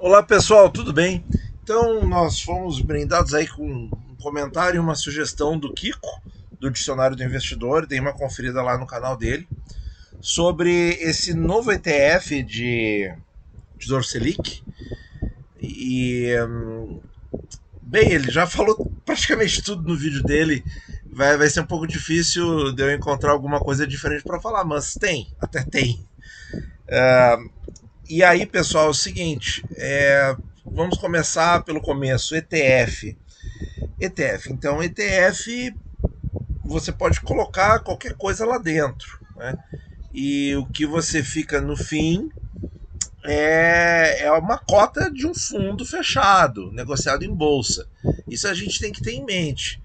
Olá pessoal, tudo bem? Então nós fomos brindados aí com um comentário e uma sugestão do Kiko, do Dicionário do Investidor, dei uma conferida lá no canal dele, sobre esse novo ETF de Tesouro Selic. E, bem, ele já falou praticamente tudo no vídeo dele, vai ser um pouco difícil de eu encontrar alguma coisa diferente para falar, mas tem, até tem. E aí, pessoal, é o seguinte, vamos começar pelo começo, ETF. ETF. Então, ETF você pode colocar qualquer coisa lá dentro, né? E o que você fica no fim é uma cota de um fundo fechado, negociado em bolsa. Isso a gente tem que ter em mente.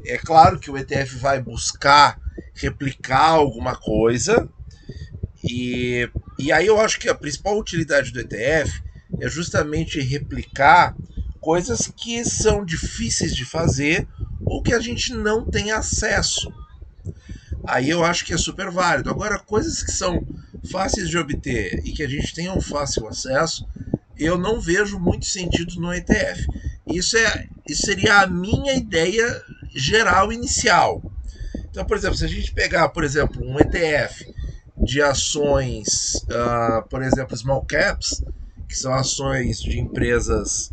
É claro que o ETF vai buscar replicar alguma coisa, e aí eu acho que a principal utilidade do ETF é justamente replicar coisas que são difíceis de fazer ou que a gente não tem acesso. Aí eu acho que é super válido. Agora, coisas que são fáceis de obter e que a gente tenha um fácil acesso, eu não vejo muito sentido no ETF. Isso seria a minha ideia geral inicial. Então, por exemplo, se a gente pegar, por exemplo, um ETF de ações, por exemplo, small caps, que são ações de empresas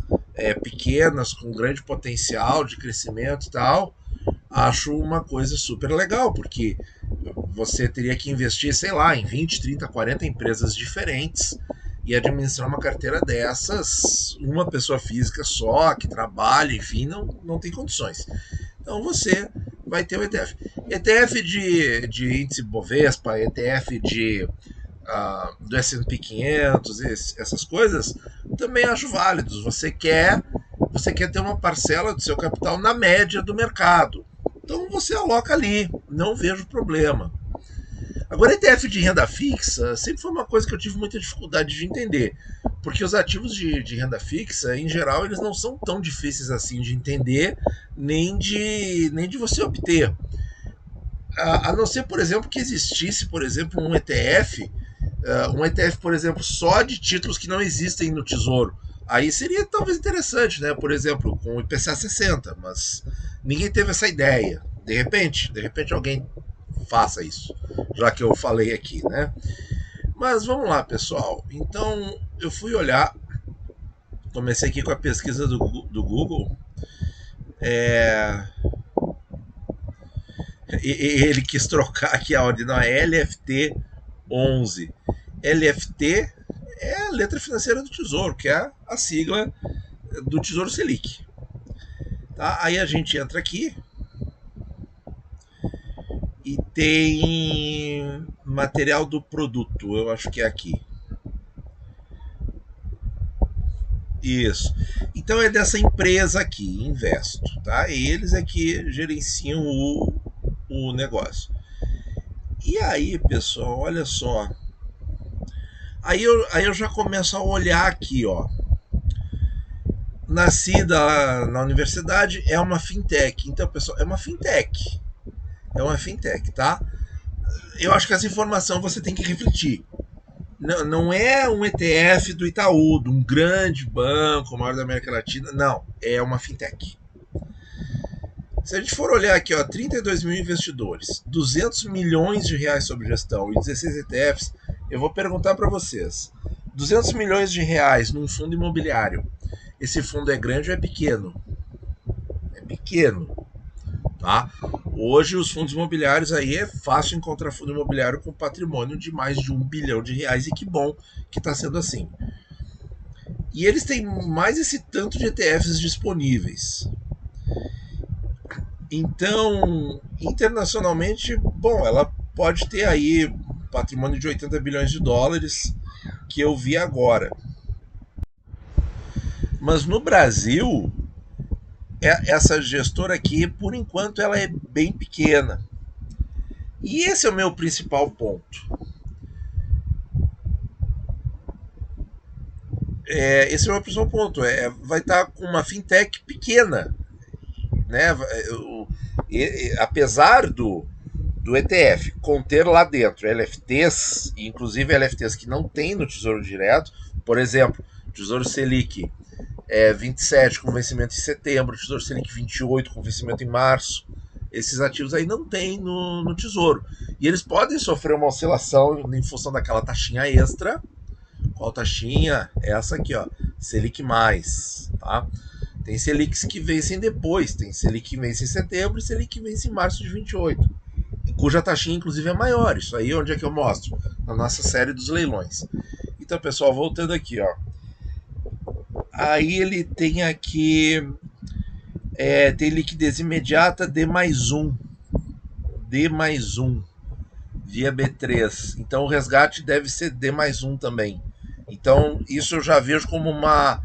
pequenas com grande potencial de crescimento e tal, acho uma coisa super legal, porque você teria que investir, sei lá, em 20, 30, 40 empresas diferentes e administrar uma carteira dessas, uma pessoa física só, que trabalha, enfim, não tem condições. Então você vai ter o ETF. ETF de índice Bovespa, ETF do S&P 500, essas coisas, também acho válidos. Você quer ter uma parcela do seu capital na média do mercado. Então você aloca ali, não vejo problema. Agora, ETF de renda fixa sempre foi uma coisa que eu tive muita dificuldade de entender, porque os ativos de renda fixa, em geral, eles não são tão difíceis assim de entender, nem de você obter. A não ser, por exemplo, que existisse, por exemplo, um ETF, por exemplo, só de títulos que não existem no Tesouro. Aí seria talvez interessante, né? Por exemplo, com o IPCA 60, mas ninguém teve essa ideia. De repente alguém faça isso, já que eu falei aqui, né? Mas vamos lá, pessoal. Então eu fui olhar, comecei aqui com a pesquisa do Google. É, ele quis trocar aqui a ordem, não, é LFT 11. LFT é a letra financeira do Tesouro, que é a sigla do Tesouro Selic. Tá? Aí a gente entra aqui e tem material do produto, eu acho que é aqui. Isso. Então é dessa empresa aqui, Investo, tá? Eles é que gerenciam o negócio. E aí, pessoal, olha só. Aí eu já começo a olhar aqui, ó. Nascida na universidade, é uma fintech. Então, pessoal, é uma fintech. É uma fintech, tá? Eu acho que essa informação você tem que refletir. Não é um ETF do Itaú, de um grande banco, maior da América Latina. Não, é uma fintech. Se a gente for olhar aqui, ó, 32 mil investidores, 200 milhões de reais sob gestão e 16 ETFs, eu vou perguntar para vocês. 200 milhões de reais num fundo imobiliário. Esse fundo é grande ou é pequeno? É pequeno, tá? Hoje os fundos imobiliários aí é fácil encontrar fundo imobiliário com patrimônio de mais de 1 bilhão de reais e que bom que está sendo assim. E eles têm mais esse tanto de ETFs disponíveis. Então, internacionalmente, bom, ela pode ter aí patrimônio de 80 bilhões de dólares que eu vi agora. Mas no Brasil, essa gestora aqui, por enquanto, ela é bem pequena. E esse é o meu principal ponto. Esse é o meu principal ponto. Vai estar com uma fintech pequena, né? Apesar do ETF conter lá dentro LFTs, inclusive LFTs que não tem no Tesouro Direto, por exemplo, Tesouro Selic 27 com vencimento em setembro, Tesouro Selic 28 com vencimento em março. Esses ativos aí não tem no Tesouro. E eles podem sofrer uma oscilação em função daquela taxinha extra. Qual taxinha? Essa aqui, ó, Selic+, tá? Tem Selics que vencem depois, tem Selic que vence em setembro e Selic que vence em março de 28, cuja taxinha inclusive é maior. Isso aí onde é que eu mostro? Na nossa série dos leilões. Então, pessoal, voltando aqui, ó. Aí ele tem aqui, tem liquidez imediata D+1, via B3. Então o resgate deve ser D+1 também. Então isso eu já vejo como uma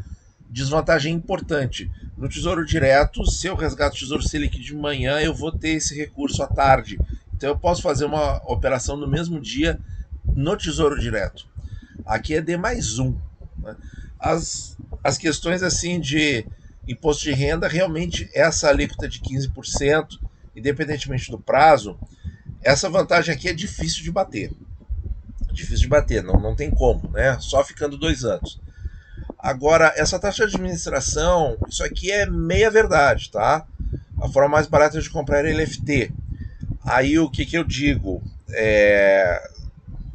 desvantagem importante. No Tesouro Direto, se eu resgato o Tesouro Selic de manhã, eu vou ter esse recurso à tarde. Então eu posso fazer uma operação no mesmo dia no Tesouro Direto. Aqui é D+1. Né? As questões assim de imposto de renda, realmente essa alíquota de 15%, independentemente do prazo, essa vantagem aqui é difícil de bater. Difícil de bater, não tem como, né? Só ficando 2 anos. Agora, essa taxa de administração, isso aqui é meia verdade, tá? A forma mais barata de comprar é LFT. Aí o que eu digo?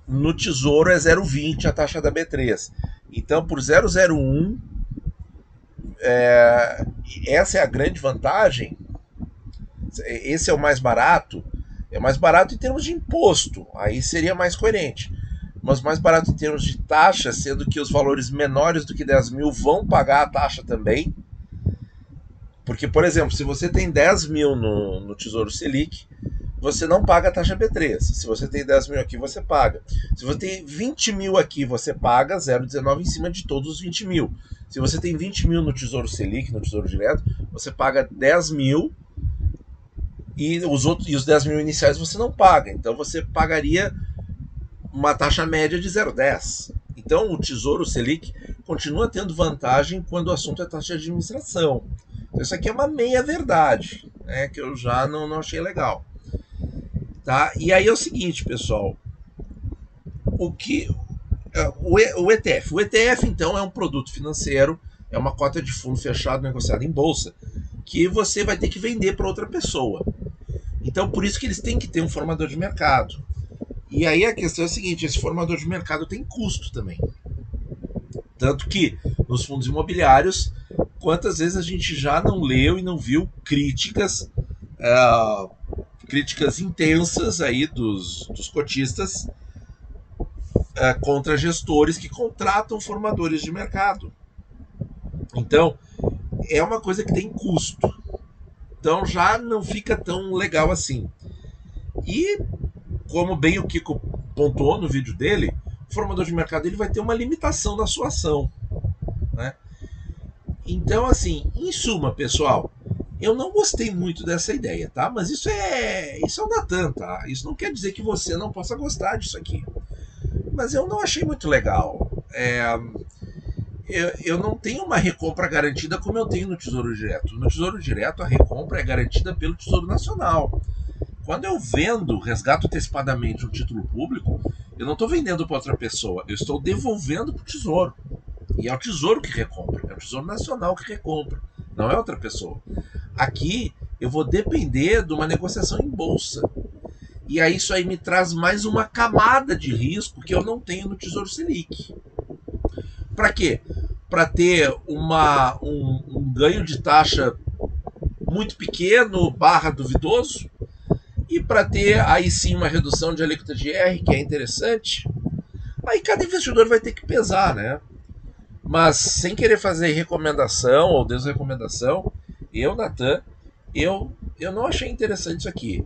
No Tesouro é 0,20 a taxa da B3. Então, por 0,01, essa é a grande vantagem. Esse é o mais barato. É mais barato em termos de imposto, aí seria mais coerente. Mas mais barato em termos de taxa, sendo que os valores menores do que 10 mil vão pagar a taxa também. Porque, por exemplo, se você tem 10 mil no Tesouro Selic, você não paga a taxa B3. Se você tem 10 mil aqui, você paga. Se você tem 20 mil aqui, você paga 0,19 em cima de todos os 20 mil. Se você tem 20 mil no Tesouro Selic, no Tesouro Direto, você paga 10 mil e os 10 mil iniciais você não paga. Então você pagaria uma taxa média de 0,10. Então o Tesouro Selic continua tendo vantagem quando o assunto é taxa de administração. Então isso aqui é uma meia verdade, né, que eu já não achei legal. Tá? E aí é o seguinte, pessoal. O ETF. O ETF, então, é um produto financeiro, é uma cota de fundo fechado negociado em bolsa, que você vai ter que vender para outra pessoa. Então, por isso que eles têm que ter um formador de mercado. E aí a questão é a seguinte, esse formador de mercado tem custo também. Tanto que, nos fundos imobiliários, quantas vezes a gente já não leu e não viu críticas intensas aí dos cotistas contra gestores que contratam formadores de mercado. Então, é uma coisa que tem custo. Então já não fica tão legal assim. E, como bem o Kiko pontuou no vídeo dele, o formador de mercado ele vai ter uma limitação na sua ação. Né? Então, assim, em suma, pessoal, eu não gostei muito dessa ideia, tá? Mas isso é o Natan, tá? Isso não quer dizer que você não possa gostar disso aqui. Mas eu não achei muito legal. Eu não tenho uma recompra garantida como eu tenho no Tesouro Direto. No Tesouro Direto, a recompra é garantida pelo Tesouro Nacional. Quando eu vendo, resgato antecipadamente um título público, eu não estou vendendo para outra pessoa, eu estou devolvendo para o Tesouro. E é o Tesouro que recompra, é o Tesouro Nacional que recompra, não é outra pessoa. Aqui eu vou depender de uma negociação em bolsa. E aí isso aí me traz mais uma camada de risco que eu não tenho no Tesouro Selic. Para quê? Para ter um ganho de taxa muito pequeno, duvidoso, e para ter aí sim uma redução de alíquota de R, que é interessante. Aí cada investidor vai ter que pesar, né? Mas sem querer fazer recomendação ou desrecomendação, Natan, eu não achei interessante isso aqui.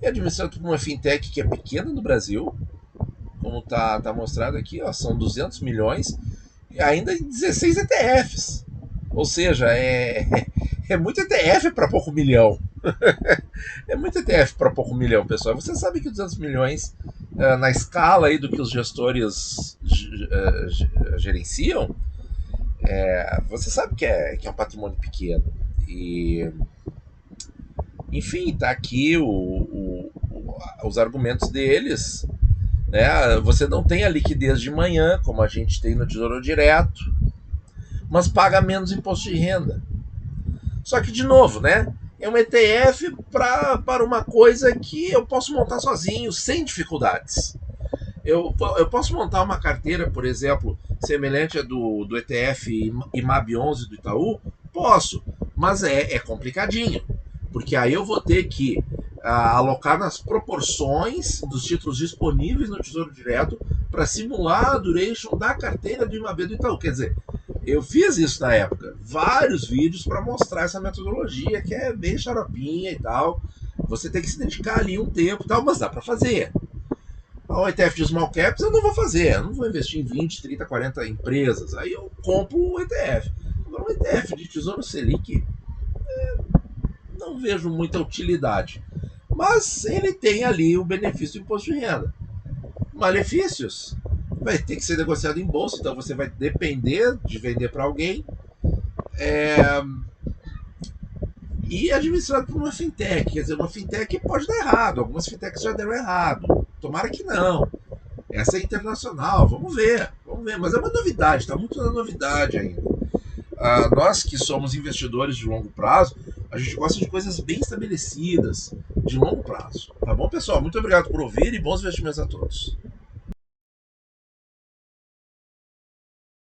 É administrado por uma fintech que é pequena no Brasil, como tá mostrado aqui, ó, são 200 milhões, e ainda em 16 ETFs. Ou seja, é muito ETF para pouco milhão. É muito ETF para pouco milhão, pessoal. Você sabe que 200 milhões, na escala aí do que os gestores gerenciam, você sabe que é um patrimônio pequeno. E, enfim, tá aqui os argumentos deles. Né? Você não tem a liquidez de manhã, como a gente tem no Tesouro Direto. mas paga menos imposto de renda. Só que, de novo, né? É um ETF para uma coisa que eu posso montar sozinho, sem dificuldades. Eu posso montar uma carteira, por exemplo, semelhante à do ETF IMAB 11 do Itaú? Posso, mas é complicadinho, porque aí eu vou ter que alocar nas proporções dos títulos disponíveis no Tesouro Direto para simular a duration da carteira do IMAB do Itaú. Quer dizer, eu fiz isso na época, vários vídeos para mostrar essa metodologia que é bem xaropinha e tal. Você tem que se dedicar ali um tempo e tal, mas dá para fazer. O ETF de small caps eu não vou fazer, eu não vou investir em 20, 30, 40 empresas. Aí eu compro o ETF. Agora, um ETF de Tesouro Selic, não vejo muita utilidade. Mas ele tem ali o benefício do imposto de renda. Malefícios? Vai ter que ser negociado em bolsa, então você vai depender de vender para alguém. E administrado por uma fintech. Quer dizer, uma fintech pode dar errado. Algumas fintechs já deram errado. Tomara que não. Essa é internacional, vamos ver. Mas é uma novidade, está muito na novidade ainda. Nós que somos investidores de longo prazo, a gente gosta de coisas bem estabelecidas, de longo prazo. Tá bom, pessoal? Muito obrigado por ouvir e bons investimentos a todos.